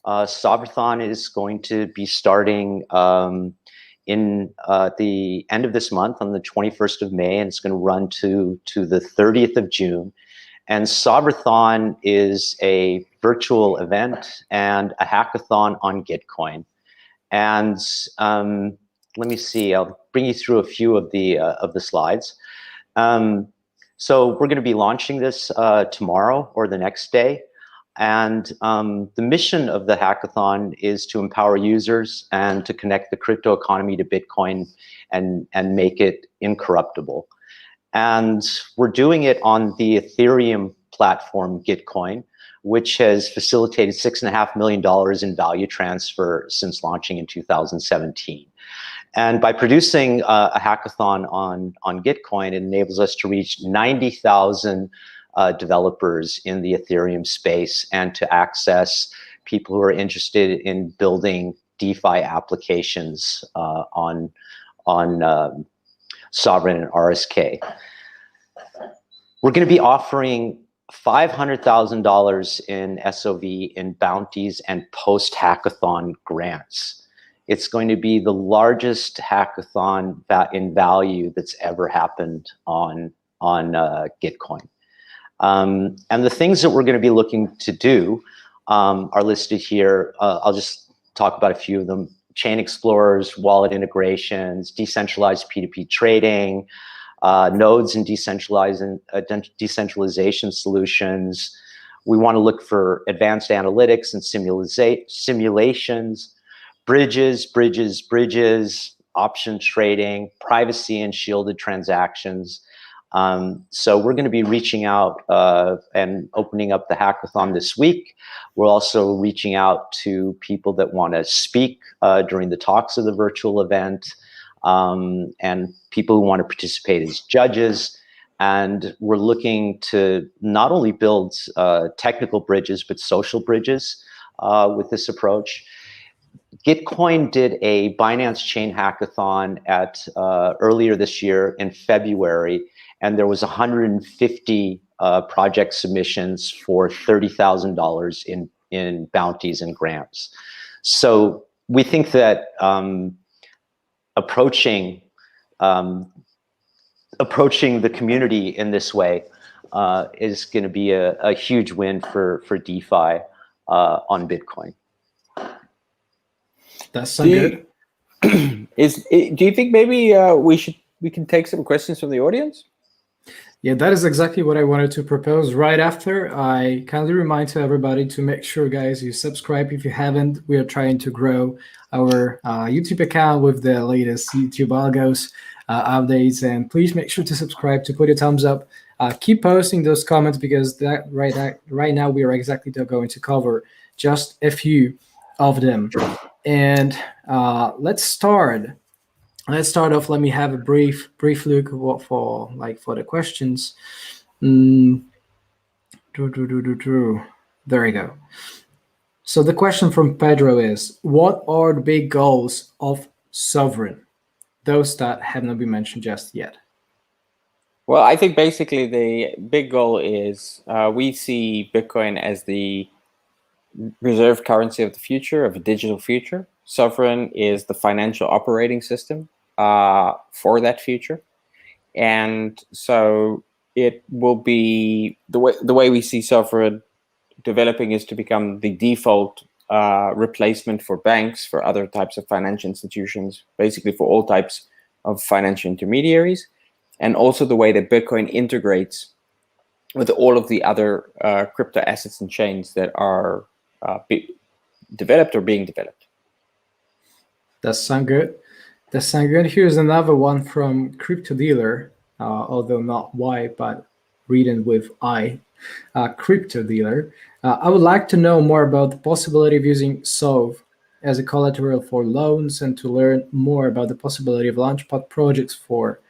Soberthon is going to be starting in the end of this month on the 21st of May, and it's going to run to the 30th of June. And Soberthon is a virtual event and a hackathon on Gitcoin. And let me see, I'll bring you through a few of the slides. So we're going to be launching this tomorrow or the next day. And the mission of the hackathon is to empower users and to connect the crypto economy to Bitcoin and make it incorruptible. And we're doing it on the Ethereum platform Gitcoin, which has facilitated $6.5 million in value transfer since launching in 2017. And by producing a hackathon on Gitcoin, it enables us to reach 90,000 developers in the Ethereum space and to access people who are interested in building DeFi applications on Sovryn and RSK. We're going to be offering $500,000 in SOV in bounties and post-hackathon grants. It's going to be the largest hackathon in value that's ever happened on Gitcoin. And the things that we're going to be looking to do are listed here. I'll just talk about a few of them. Chain explorers, wallet integrations, decentralized P2P trading, nodes and decentralization solutions. We want to look for advanced analytics and simulations, bridges, option trading, privacy and shielded transactions. So we're going to be reaching out and opening up the hackathon this week. We're also reaching out to people that want to speak during the talks of the virtual event, and people who want to participate as judges. And we're looking to not only build technical bridges, but social bridges with this approach. Gitcoin did a Binance Chain hackathon earlier this year in February, and there was 150 project submissions for $30,000 in bounties and grants. So we think that approaching the community in this way is going to be a huge win for DeFi on Bitcoin. That's so good. Do you think maybe we can take some questions from the audience? Yeah, that is exactly what I wanted to propose right after. I kindly remind to everybody to make sure, guys, you subscribe if you haven't. We are trying to grow our YouTube account with the latest YouTube algos updates, and please make sure to subscribe, to put a thumbs up. Keep posting those comments, because right now we are exactly going to cover just a few of them. And let's start. Let's start off. Let me have a brief look for the questions. There we go. So the question from Pedro is, what are the big goals of Sovryn? Those that have not been mentioned just yet. Well, I think basically the big goal is we see Bitcoin as the reserve currency of the future, of a digital future. Sovryn is the financial operating system. for that future. And so it will be the way we see Sovryn developing is to become the default replacement for banks, for other types of financial institutions, basically for all types of financial intermediaries, and also the way that Bitcoin integrates with all of the other crypto assets and chains that are developed or being developed. That sound good. Here's another one from Crypto Dealer, although not Y, but written with I. Crypto Dealer. I would like to know more about the possibility of using SOV as a collateral for loans, and to learn more about the possibility of launchpad for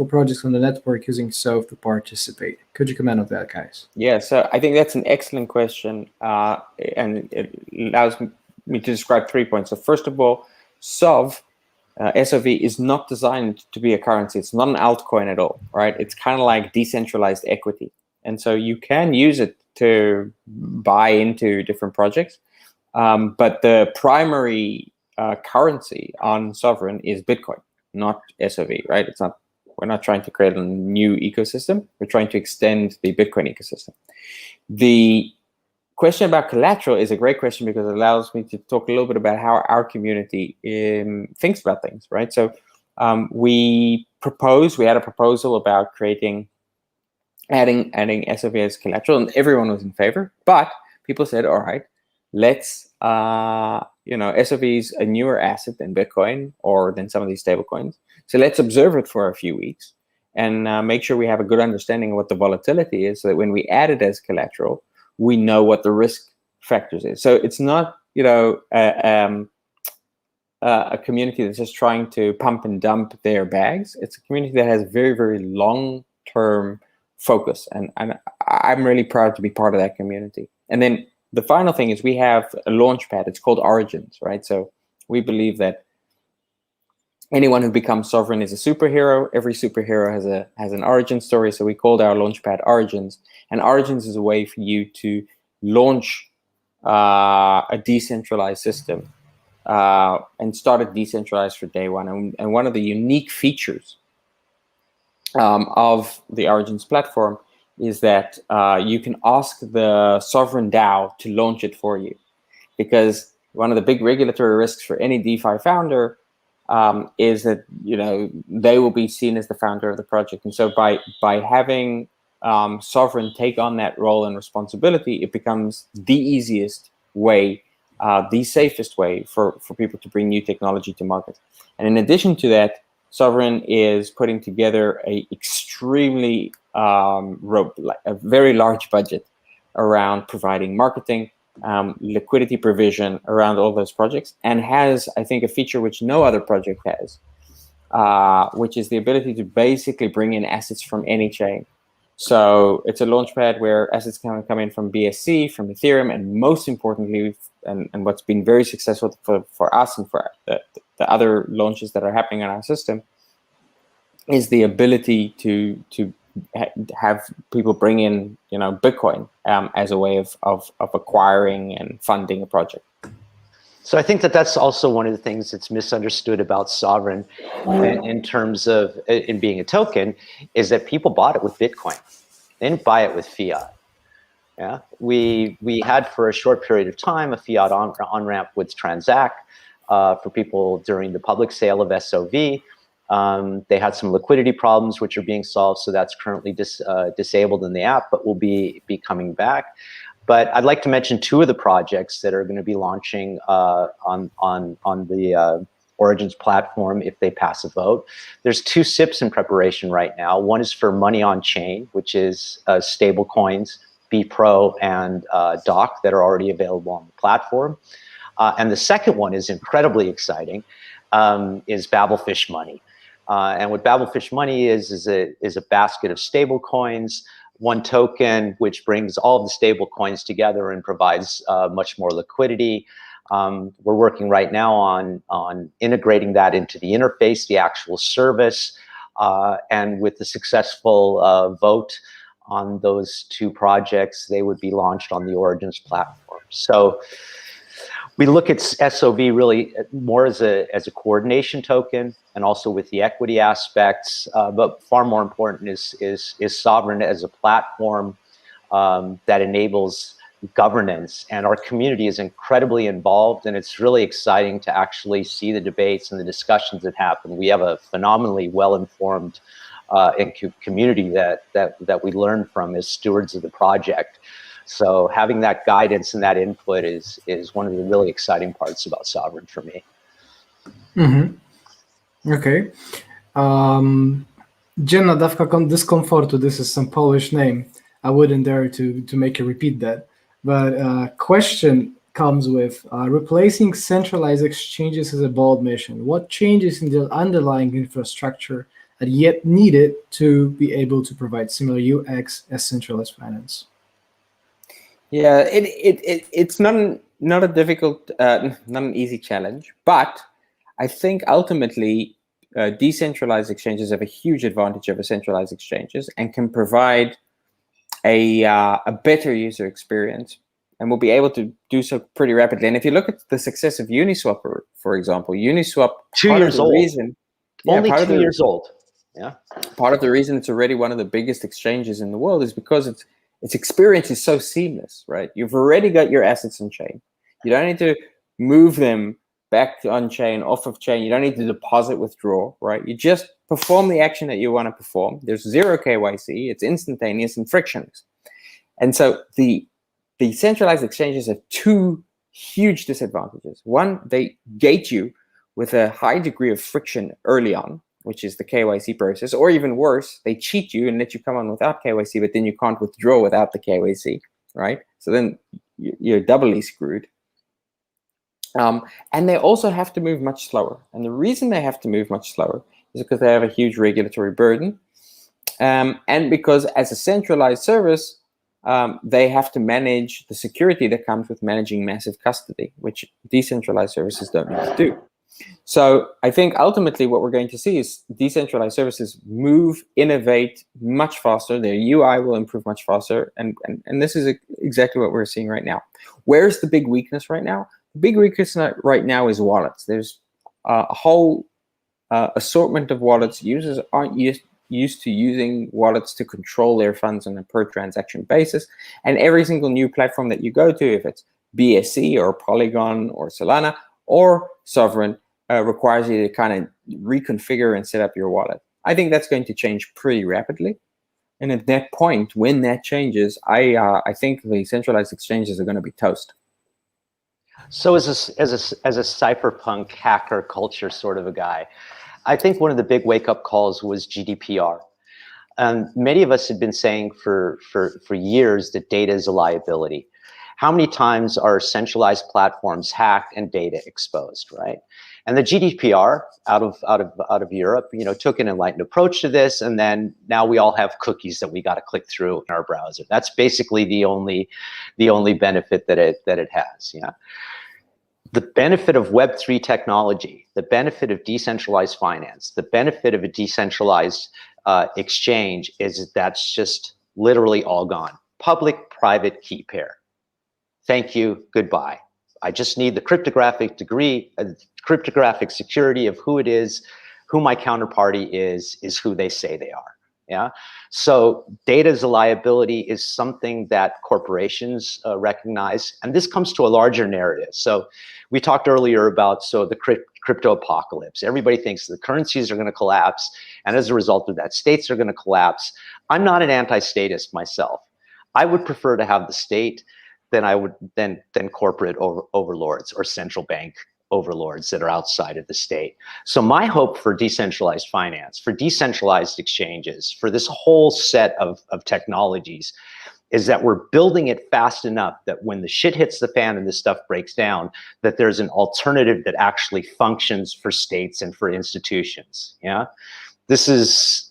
projects on the network using SOV to participate. Could you comment on that, guys? Yeah, so I think that's an excellent question, and it allows me to describe 3 points. So first of all, SOV, SOV is not designed to be a currency. It's not an altcoin at all, right? It's kind of like decentralized equity. And so you can use it to buy into different projects. But the primary currency on Sovryn is Bitcoin, not SOV, right? We're not trying to create a new ecosystem. We're trying to extend the Bitcoin ecosystem. The question about collateral is a great question because it allows me to talk a little bit about how our community thinks about things, right? So we had a proposal about adding SOV as collateral, and everyone was in favor. But people said, all right, let's, SOV is a newer asset than Bitcoin or than some of these stable coins. So let's observe it for a few weeks and make sure we have a good understanding of what the volatility is, so that when we add it as collateral, we know what the risk factors is. So it's not, a community that's just trying to pump and dump their bags. It's a community that has very, very long-term focus, and I'm really proud to be part of that community. And then the final thing is we have a launch pad. It's called Origins, right? So we believe that anyone who becomes Sovryn is a superhero. Every superhero has an origin story. So we called our launchpad Origins, and Origins is a way for you to launch a decentralized system and start it decentralized for day one. And one of the unique features of the Origins platform is that you can ask the Sovryn DAO to launch it for you, because one of the big regulatory risks for any DeFi founder is that they will be seen as the founder of the project. And so by having Sovryn take on that role and responsibility, it becomes the easiest way, the safest way for people to bring new technology to market. And in addition to that, Sovryn is putting together a extremely a very large budget around providing marketing, liquidity provision around all those projects, and has, I think, a feature which no other project has, which is the ability to basically bring in assets from any chain. So it's a launchpad where assets can come in from BSC, from Ethereum, and most importantly, and what's been very successful for us and for the other launches that are happening on our system, is the ability to have people bring in Bitcoin as a way of acquiring and funding a project. So I think that's also one of the things that's misunderstood about Sovryn in terms of in being a token, is that people bought it with Bitcoin. They didn't buy it with fiat. Yeah, we had for a short period of time a fiat on-ramp with Transact for people during the public sale of SOV. They had some liquidity problems which are being solved, so that's currently disabled in the app, but will be coming back. But I'd like to mention two of the projects that are going to be launching on the Origins platform if they pass a vote. There's two SIPs in preparation right now. One is for money on chain, which is stable coins, BPro and DOC, that are already available on the platform. And the second one is incredibly exciting, is Babelfish Money. And what Babelfish Money is a basket of stable coins, one token, which brings all of the stable coins together and provides much more liquidity. We're working right now on integrating that into the interface, the actual service, and with the successful vote on those two projects, they would be launched on the Origins platform. So We look at SOV really more as a coordination token, and also with the equity aspects. But far more important is Sovryn as a platform that enables governance, and our community is incredibly involved, and it's really exciting to actually see the debates and the discussions that happen. We have a phenomenally well-informed community that we learn from as stewards of the project. So having that guidance and that input is one of the really exciting parts about Sovryn for me. Okay. Jenna dawka dyskomfortu, this is some Polish name. I wouldn't dare to make you repeat that. But question comes with replacing centralized exchanges is a bold mission. What changes in the underlying infrastructure are yet needed to be able to provide similar UX as centralized finance? Yeah, it's not a difficult, not an easy challenge, but I think ultimately decentralized exchanges have a huge advantage over centralized exchanges and can provide a better user experience, and we'll be able to do so pretty rapidly. And if you look at the success of Uniswap, for example, Uniswap, 2 years old. Only 2 years old. Yeah. Part of the reason it's already one of the biggest exchanges in the world is because its experience is so seamless, right? You've already got your assets on chain. You don't need to move them back to on chain, off of chain. You don't need to deposit, withdraw, right? You just perform the action that you want to perform. There's zero KYC. It's instantaneous and frictionless. And so the centralized exchanges have two huge disadvantages. One, they gate you with a high degree of friction early on, which is the KYC process, or even worse, they cheat you and let you come on without KYC, but then you can't withdraw without the KYC, right? So then you're doubly screwed. And they also have to move much slower. And the reason they have to move much slower is because they have a huge regulatory burden. And because as a centralized service, they have to manage the security that comes with managing massive custody, which decentralized services don't need to do. So I think ultimately what we're going to see is decentralized services move, innovate much faster. Their UI will improve much faster. And this is exactly what we're seeing right now. Where's the big weakness right now? The big weakness right now is wallets. There's a whole assortment of wallets. Users aren't used to using wallets to control their funds on a per transaction basis. And every single new platform that you go to, if it's BSC or Polygon or Solana or Sovryn, requires you to kind of reconfigure and set up your wallet. I think that's going to change pretty rapidly. And at that point, when that changes, I think the centralized exchanges are going to be toast. So as a cypherpunk hacker culture sort of a guy, I think one of the big wake-up calls was GDPR. And many of us have been saying for years that data is a liability. How many times are centralized platforms hacked and data exposed, right? And the GDPR out of Europe, took an enlightened approach to this, and then now we all have cookies that we got to click through in our browser. That's basically the only benefit that it has. Yeah. The benefit of Web3 technology, the benefit of decentralized finance, the benefit of a decentralized exchange is that's just literally all gone. Public-private key pair. Thank you, goodbye. I just need the cryptographic cryptographic security of who it is, who my counterparty is who they say they are. Yeah. So data as a liability is something that corporations recognize, and this comes to a larger narrative. So we talked earlier about the crypto apocalypse. Everybody thinks the currencies are going to collapse, and as a result of that, states are going to collapse. I'm not an anti-statist myself. I would prefer to have the state than corporate overlords or central bank overlords that are outside of the state. So my hope for decentralized finance, for decentralized exchanges, for this whole set of technologies is that we're building it fast enough that when the shit hits the fan and this stuff breaks down, that there's an alternative that actually functions for states and for institutions. Yeah, this is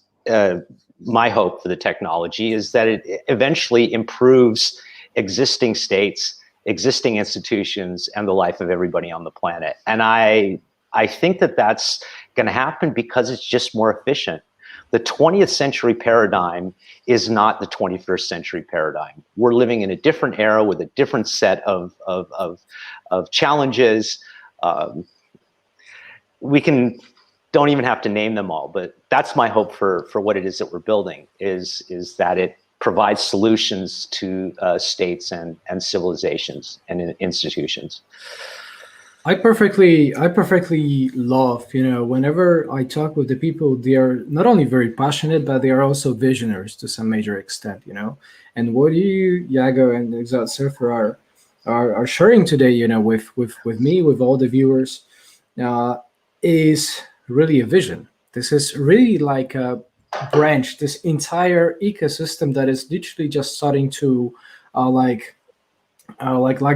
my hope for the technology, is that it eventually improves existing states, existing institutions, and the life of everybody on the planet. And I think that that's going to happen because it's just more efficient. The 20th century paradigm is not the 21st century paradigm. We're living in a different era with a different set of of challenges. We don't even have to name them all, but that's my hope for what it is that we're building, is that it provides solutions to states and civilizations and institutions. I perfectly love, whenever I talk with the people, they are not only very passionate, but they are also visionaries to some major extent, And what you, Yago and Exiled Surfer are sharing today, with me, with all the viewers, is really a vision. This is really like a branch, this entire ecosystem that is literally just starting to like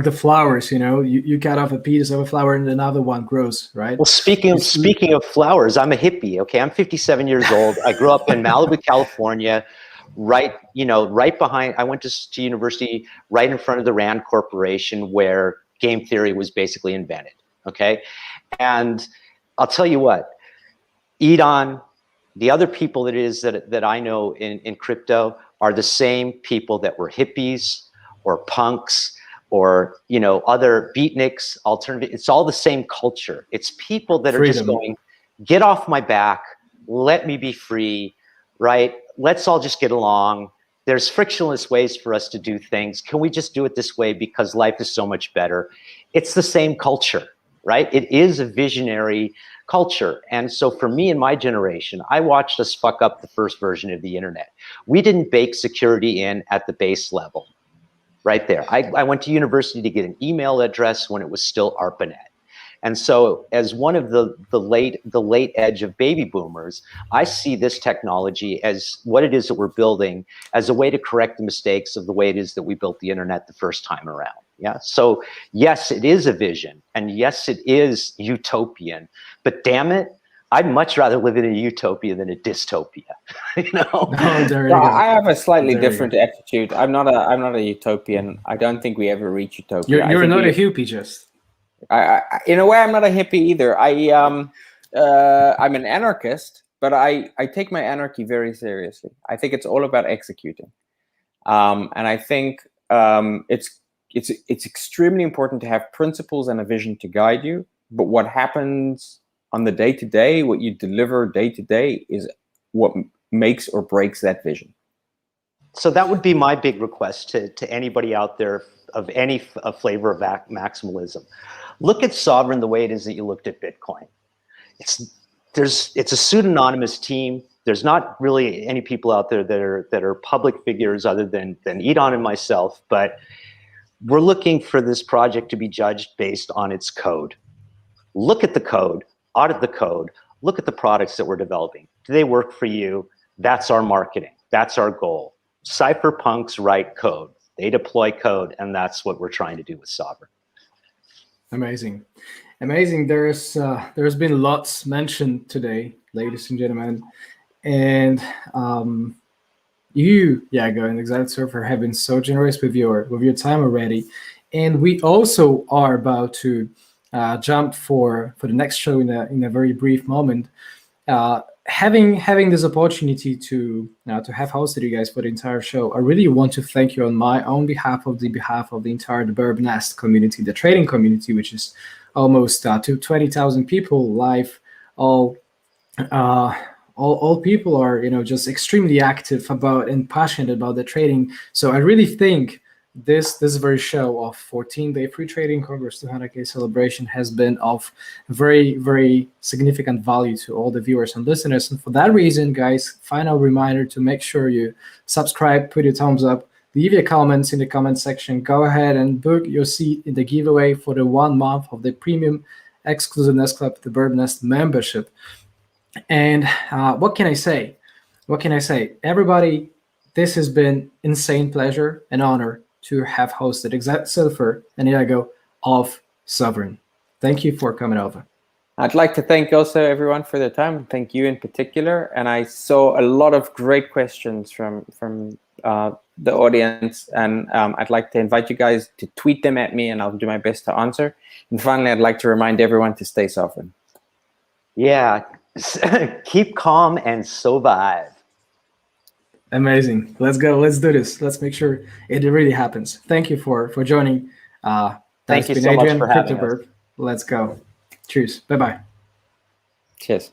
the flowers, you cut off a piece of a flower and another one grows, right? Well, speaking of flowers, I'm a hippie. Okay, I'm 57 years old. I grew up in Malibu, California, right behind. I went to university right in front of the Rand Corporation, where game theory was basically invented. Okay, and I'll tell you what, Edon, the other people that I know in crypto are the same people that were hippies or punks or other beatniks, alternative. It's all the same culture. It's people that are just going, get off my back, let me be free, right? Let's all just get along. There's frictionless ways for us to do things. Can we just do it this way because life is so much better? It's the same culture, right? It is a visionary culture. And so for me and my generation, I watched us fuck up the first version of the internet. We didn't bake security in at the base level. Right there. I went to university to get an email address when it was still ARPANET. And so as one of the late edge of baby boomers, I see this technology as what it is that we're building as a way to correct the mistakes of the way it is that we built the internet the first time around. Yeah. So yes, it is a vision, and yes, it is utopian, but damn it, I'd much rather live in a utopia than a dystopia. Oh, there you go. I have a slightly different attitude. I'm not a utopian. I don't think we ever reach utopia. You're not a hippie, just. In a way, I'm not a hippie either. I'm an anarchist, but I take my anarchy very seriously. I think it's all about executing, and I think it's extremely important to have principles and a vision to guide you. But what happens on the day-to-day, what you deliver day-to-day, is what makes or breaks that vision. So that would be my big request to anybody out there of any flavor of maximalism. Look at Sovryn the way it is that you looked at Bitcoin. It's a pseudonymous team. There's not really any people out there that are public figures other than Edon and myself, but we're looking for this project to be judged based on its code. Look at the code. Audit the code, look at the products that we're developing. Do they work for you? That's our marketing. That's our goal. Cypherpunks write code. They deploy code, and that's what we're trying to do with Sovryn. Amazing. There's been lots mentioned today, ladies and gentlemen. And you, Yago, and Exiled Surfer have been so generous with your time already. And we also are about to jump for the next show in a very brief moment. Having this opportunity to have hosted you guys for the entire show, I really want to thank you on my own behalf of the entire Birb Nest community, the trading community, which is almost to 20,000 people live. All people are just extremely active about and passionate about the trading. So I really think this very show of 14-day free trading Congress 200K celebration has been of very, very significant value to all the viewers and listeners. And for that reason, guys, final reminder to make sure you subscribe, put your thumbs up, leave your comments in the comment section. Go ahead and book your seat in the giveaway for the 1 month of the premium exclusive Nest Club, the Birb Nest membership. And what can I say? Everybody, this has been insane pleasure and honor to have hosted Exiled Surfer and Yago of Sovryn. Thank you for coming over. I'd like to thank also everyone for their time. Thank you in particular. And I saw a lot of great questions from the audience. And I'd like to invite you guys to tweet them at me, and I'll do my best to answer. And finally, I'd like to remind everyone to stay sovereign. Yeah, keep calm and survive. Amazing. Let's go. Let's do this. Let's make sure it really happens. Thank you for joining Thank That's you been so much Adrian, for having us. CryptoBirb. Let's go. Cheers. Bye-bye. Cheers.